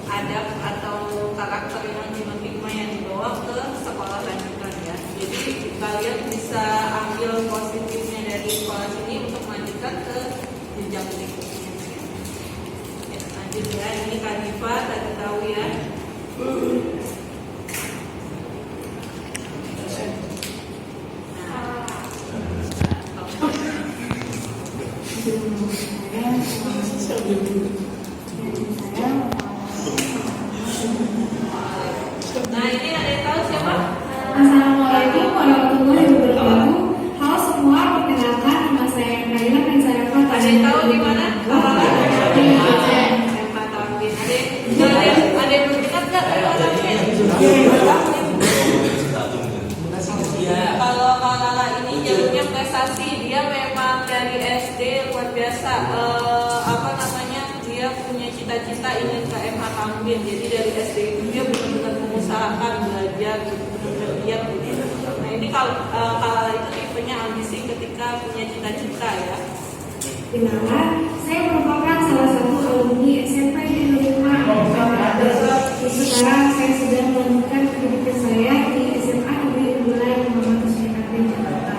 Adab atau karakter yang diterima yang dibawa ke sekolah lanjutan ya. Jadi kalian bisa ambil positifnya dari sekolah sini untuk melanjutkan ke jenjang berikutnya. Ya, lanjut ya. Ini Kak Diva tadi tahu ya. Nah ini ada yang tahu siapa? Assalamualaikum warahmatullahi wabarakatuh. Halo semua, perkenalkan nama saya Naila dan saya Ada yang tahu di mana? Ada yang belum ingat nggak? Kalau Lala ini jalurnya prestasi, dia memang dari SD luar biasa. Apa namanya? Dia punya cita-cita ingin ke MH Tambin. Jadi dari SD itu dia benar-benar mengusahakan belajar, benar-benar giat gitu. Nah ini kalau Lala itu tipenya ambisi ketika punya cita-cita ya. Kenalan, saya merupakan salah satu alumni SMP Negeri 5. Sekarang saya sedang melanjutkan pendidikan saya di SMA Negeri 6 Muhammad Hussein Jakarta.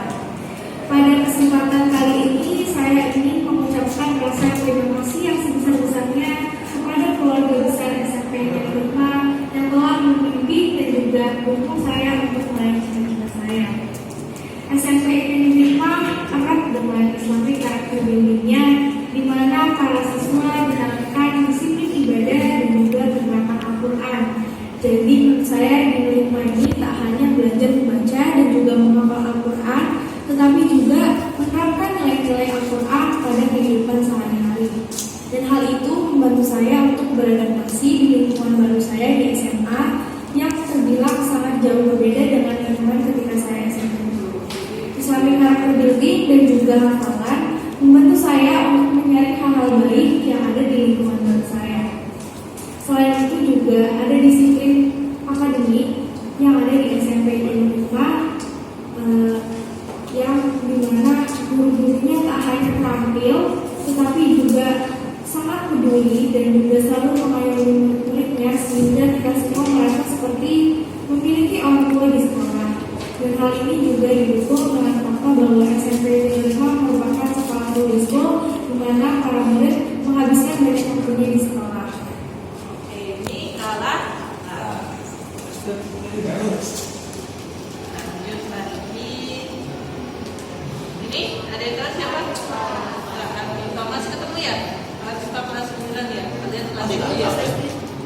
Pada kesempatan kali ini saya ingin mengucapkan rasa terima kasih yang sebesar-besarnya kepada keluarga besar SMP Negeri 5 yang telah membimbing dan juga mendukung saya untuk meraih cita-cita saya. SMP Negeri 5 erat dengan Islamic karakter buildingnya, di mana para siswa ditanamkan disiplin ibadah dan juga penerapan Al-Quran. Jadi menurut saya di Negeri 5 ini tak hanya belajar membaca dan juga menghafal Al-Quran, tetapi juga menerapkan nilai-nilai Al-Quran pada kehidupan sehari-hari. Dan hal itu membantu saya untuk beradaptasi di lingkungan baru saya di SMA yang terbilang sangat jauh berbeda dengan lingkungan ketika saya SMA dulu. Islamic karakter building dan juga hafalan membantu saya untuk menyaring hal-hal baik yang ada di lingkungan baru saya. Selain itu juga ada disiplin akademik yang ada di SMP Negeri 5 yang dimana guru-gurunya tak hanya terampil tetapi juga sangat peduli dan juga selalu mengayomi murid-muridnya sehingga kita semua merasa seperti memiliki orang tua di sekolah. Dan hal ini juga didukung dengan fakta bahwa SMP Negeri 5 merupakan sekolah boarding school di mana para murid menghabiskan banyak waktunya di sekolah. Oke, ini kalah. Lanjut lagi. Ini ada yang tahu siapa? Thomas ketemu ya? Harus kelas 9 ya? Kalian kelas 9 ya?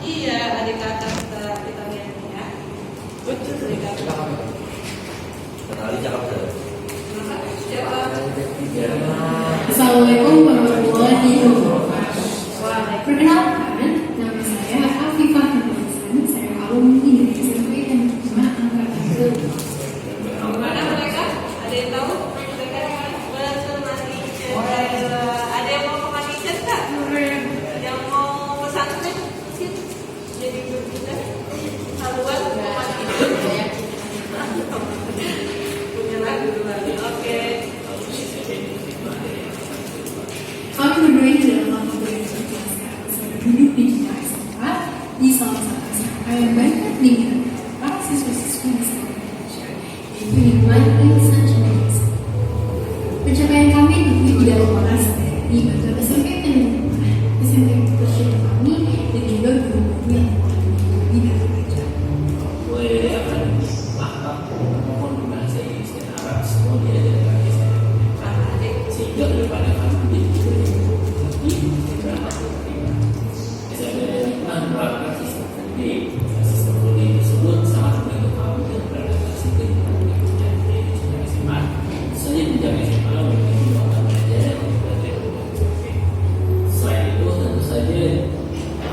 Iya, adik kakak kita lihat ya. Adik kakak. Kenali cakap saya. Siapa? Assalamualaikum warahmatullahi wabarakatuh. Perkenalkan, nama saya Afifah Nurhalisan. Saya alumni dari SMP Negeri 5 Angkatan Kedua. Mana mereka? Ada yang tahu? Mereka betul manajer. Ada yang mau ke manajer tak? Yang mau pesantren? Jadi berbeda. Haluan mau manajer. Punya lagu lagi. Oke. Kami berdua ini adalah keluarga yang berkelas. Saya duduk di jenjang SMA di salah satu SMA yang banyak diminati adalah lulusan Chinese. Pencapaian kami tentu tidak lepas dari bantuan SMP tercinta kami dan juga guru-guru yang kami belajar. Mulai akan paham mohon bahasa Inggris dan Arab semua diajarkan di sana. Sehingga kedepannya kami menjadi lebih berangkat terima. SMP menerapkan sistem funding. Sistem funding tersebut sangat membantu kami dalam beradaptasi ke lingkungan yang ada di SMA. Misalnya di jam SMA memiliki ruangan belajar yang berbeda dengan SMP. Selain itu tentu saja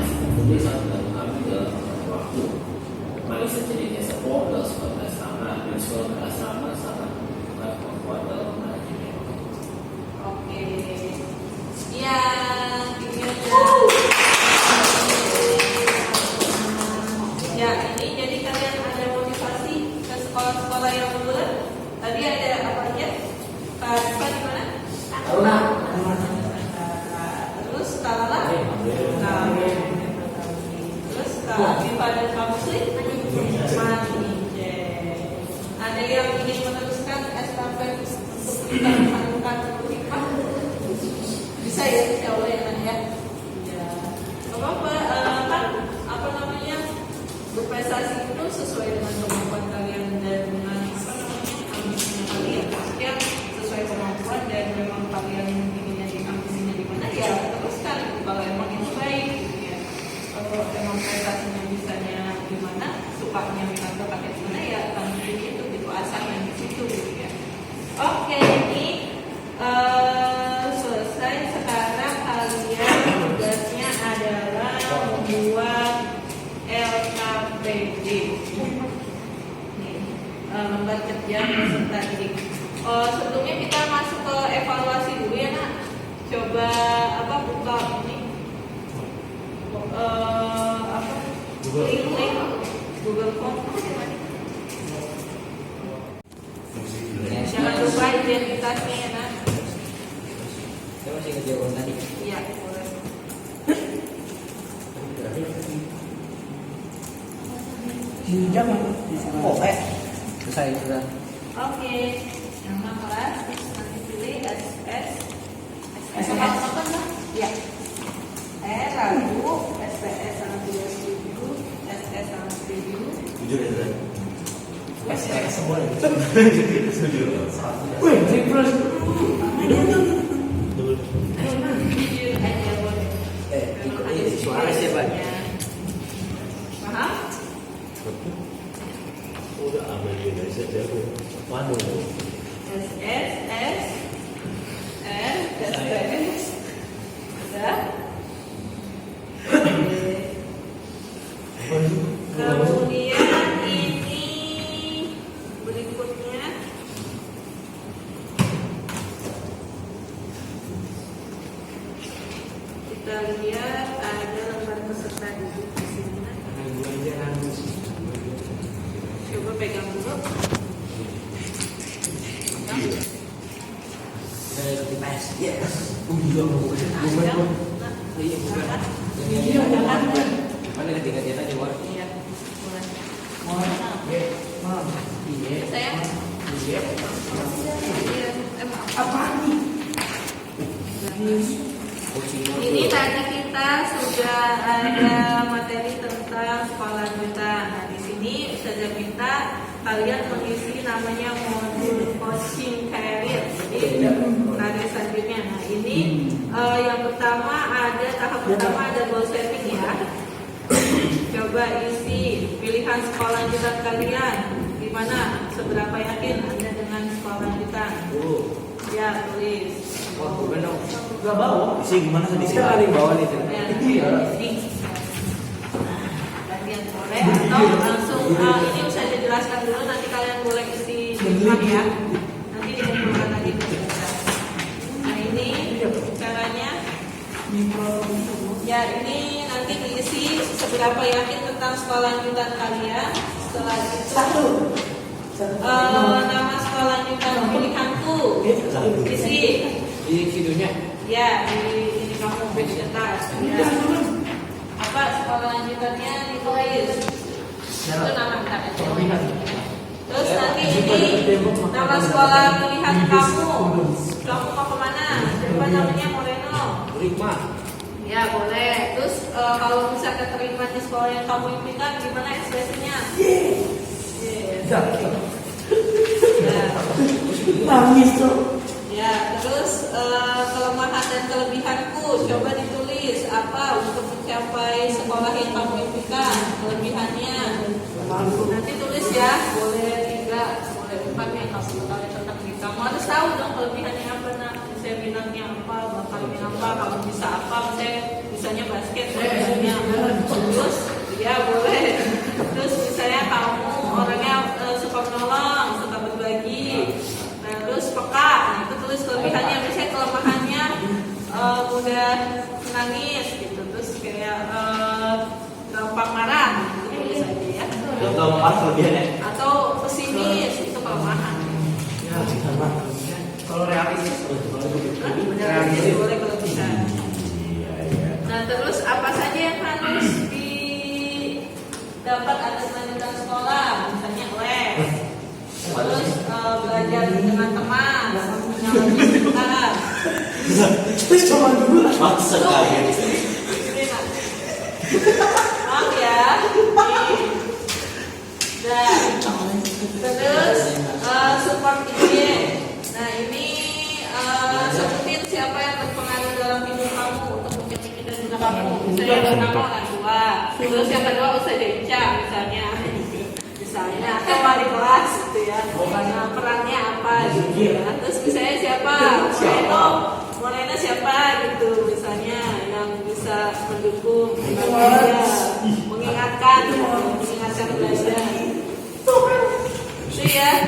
sistem funding sangat membantu kami dalam waktu. Mari saja di support dalam sekolah asrama dan sekolah asrama sangat membutuhkan kemampuan dalam manajemen. Oke. Ya, ini aja. Ya, ini jadi kalian ada motivasi ke sekolah-sekolah yang unggulan. Tadi ada apa aja? Kak Rizka di mana? Taruna. Terus Kak Lala? Terus Kak Viva dan Kak Musli? Mati. Ada yang ingin meneruskan estafet untuk kita melakukan Viva? Bisa ya, insya Allah ya Nak ya. Ya, nggak apa-apa. Kan apa namanya, berprestasi itu sesuai dengan kemampuan kalian dan dengan apa namanya ambisinya kalian. Maksudnya sesuai kemampuan dan memang kalian inginnya di ambisinya di mana ya teruskan. Kalau emang itu baik, gitu ya. Kalau emang prestasinya bisanya di mana, sukanya minat bakatnya di mana ya lanjutin itu gitu, asahnya di situ gitu ya. Oke, ini selesai. Sekarang kalian tugasnya adalah membuat LKPD. Nih, lembar kerja peserta didik. Sebelumnya kita masuk ke evaluasi dulu ya Nak. Coba apa buka ini apa link Google Form. Jangan lupa identitasnya ya Nak. Saya masih ngejawab tadi. Iya, boleh. Selesai sudah. Oke, nama kelas nanti pilih SS. Apa Mbak? Ya. Lalu SPS sama 27, SS sama 7. Jujur ya Zan. Semua itu. Jujur. Jujur aja boleh. Ikut ini suara siapa? Paham? Udah ambil dari saja aku. Mana? SS, S, R, SPS. Udah. Kemudian ini berikutnya kita lihat ada lembar peserta didik di sini. Coba pegang dulu. Saya ikuti tes. Yes. Mana ketinggalan dia tadi Wak? Iya, boleh. Saya. Iya. Apa nih? Ini tadi kita sudah ada materi tentang sekolah lanjutan. Nah, di sini Ustazah minta kalian mengisi namanya modul coaching career. Jadi karir selanjutnya. Nah, ini yang pertama ada tahap pertama ada goal setting ya. Coba isi pilihan sekolah lanjutan kalian. Gimana? Seberapa yakin Anda dengan sekolah lanjutan? Ya, tulis. Wah, benar. Gak bawa. Isi gimana tadi? Bisa kali bawa nih. Bagian boleh atau langsung ini saya jelaskan dulu, nanti kalian boleh isi di rumah ya. Nanti dikumpulkan lagi ke kita. Nah ini caranya. Ya ini nanti diisi seberapa yakin tentang sekolah lanjutan kalian. Setelah itu nama sekolah lanjutan pilihanku isi. Di videonya. Ya, ini kamu cetak. Ya. Apa sekolah lanjutannya ditulis? Itu nama kita. Terus nanti ini nama sekolah pilihan kamu. Kamu mau kemana? Apa namanya, Moreno? Rima. Ya boleh. Terus kalau bisa keterima di sekolah yang kamu impikan, gimana ekspresinya? Ya. Nangis tuh. Ya, terus kelemahan dan kelebihanku coba ditulis apa untuk mencapai sekolah yang kamu impikan, kelebihannya. Nanti tulis ya, boleh 3, boleh 4 yang kamu ketahui tentang diri kamu. Harus tahu dong kelebihannya apa, nah, misalnya minatnya apa, bakatnya apa, kamu bisa apa, misalnya bisanya basket, misalnya. Terus, ya boleh. Terus misalnya kamu orangnya suka menolong, suka berbagi. Nah, terus peka, nah, itu tulis kelebihannya. Misalnya kelemahannya mudah menangis gitu. Terus kayak gampang marah, gitu tulis aja ya. Gampang kelebihannya. Atau pesimis, itu kelemahan. Ya, sama. Kalau realistis, Realistis boleh kelebihan. Nah, terus apa saja yang harus didapat atas lanjutan sekolah? Misalnya les. Terus belajar dengan teman, menyalahkan. Maksa kali. Maaf ya. Dan terus support ide. Nah ini sebutin siapa yang berpengaruh dalam hidup kamu untuk mencapai cita-cita kamu. Misalnya yang pertama orang tua, terus yang kedua Ustazah Ica misalnya. Misalnya atau wali kelas gitu ya. Nah, perannya apa gitu ya. Terus misalnya siapa? Moreno siapa gitu misalnya yang bisa mendukung, mengingatkan belajar. Itu ya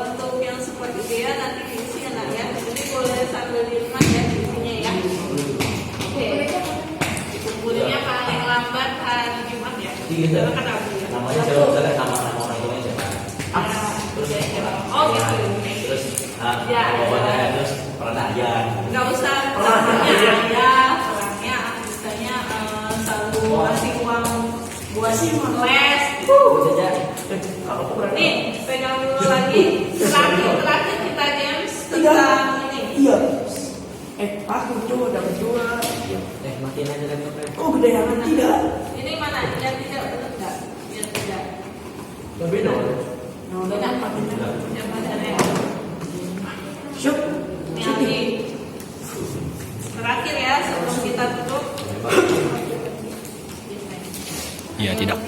untuk yang support itu ya nanti diisi anak ya. Jadi boleh sambil di rumah ya isinya ya. Oke. Dikumpulnya paling lambat hari Jumat ya. Iya. Kan Rabu ya. Namanya siapa? Misalnya nama orang tuanya siapa? Oh gitu. Terus Ya. bapaknya terus perananya. Nggak usah perannya ya, perannya misalnya selalu kasih uang buat les. Nih, pegang dulu lagi. Terakhir kita games tentang ini. Iya. Aku tuh udah berdua. matiin aja laptopnya. Kok gedean tidak? Ini mana? Yang tidak benar nggak? Yang tidak. Beda. Beda. Yang mana ya? Syuk. Ini lagi. Terakhir ya sebelum kita tutup. Iya, tidak.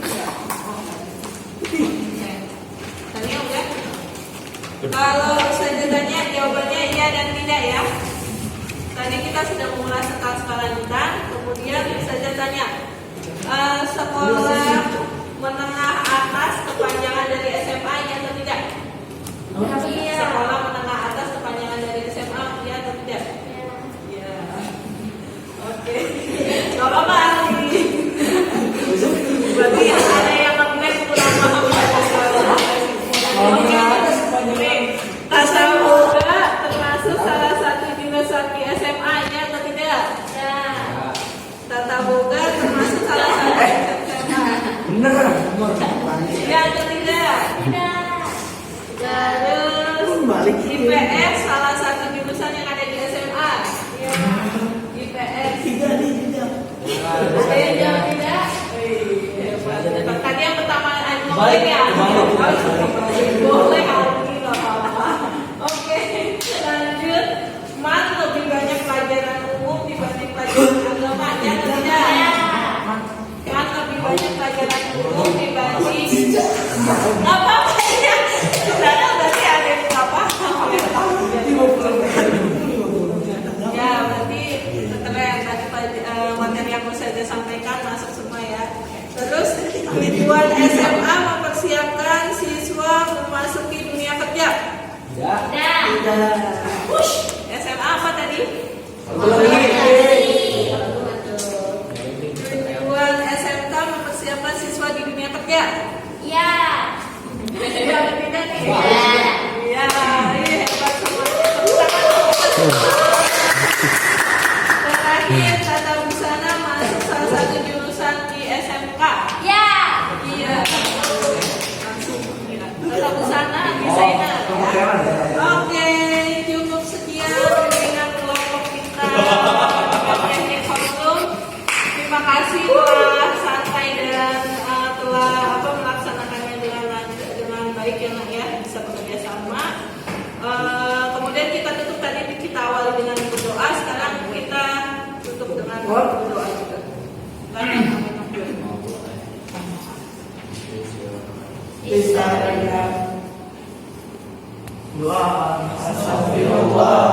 Tanya udah? Kalau saya tanya jawabannya iya dan tidak ya. Tadi kita sudah mengulas tentang sekolah lanjutan, kemudian saja tanya sekolah menengah atas kepanjangan dari SMA iya atau tidak? Iya. Sekolah menengah atas kepanjangan dari SMA iya atau tidak? Iya. Oke. Gak apa-apa Ali. Berarti ada yang ngenes kurang paham Tata Boga termasuk salah satu jurusan di SMA nya atau tidak? Ya. Tata Boga termasuk salah satu SMA. Bener. Ya atau tidak? Tidak. Terus Balik. IPS salah satu jurusan yang ada di SMA. Ya. IPS. Tidak. Ada yang jawab tidak? Tadi yang pertama boleh ya? Boleh Aldi, nggak apa-apa. Oke, lanjut. Man lebih banyak pelajaran umum dibanding pelajaran agama ya atau tidak? Man lebih banyak pelajaran umum dibanding nggak apa-apa ya? Karena berarti ada yang nggak paham ya? Ya, berarti setelah yang tadi materi yang saya sampaikan masuk semua ya. Terus tujuan SMA mempersiapkan siswa memasuki dunia kerja. Tidak. Push. SMA apa tadi? Tujuan SMK mempersiapkan siswa di dunia kerja. Ya. Ya, tidak nih. Ya, hebat semua. Terakhir, tata busana masuk salah satu jurusan di SMK. Ya. Iya. Langsung kira. Tata busana bisa Doa. Astagfirullah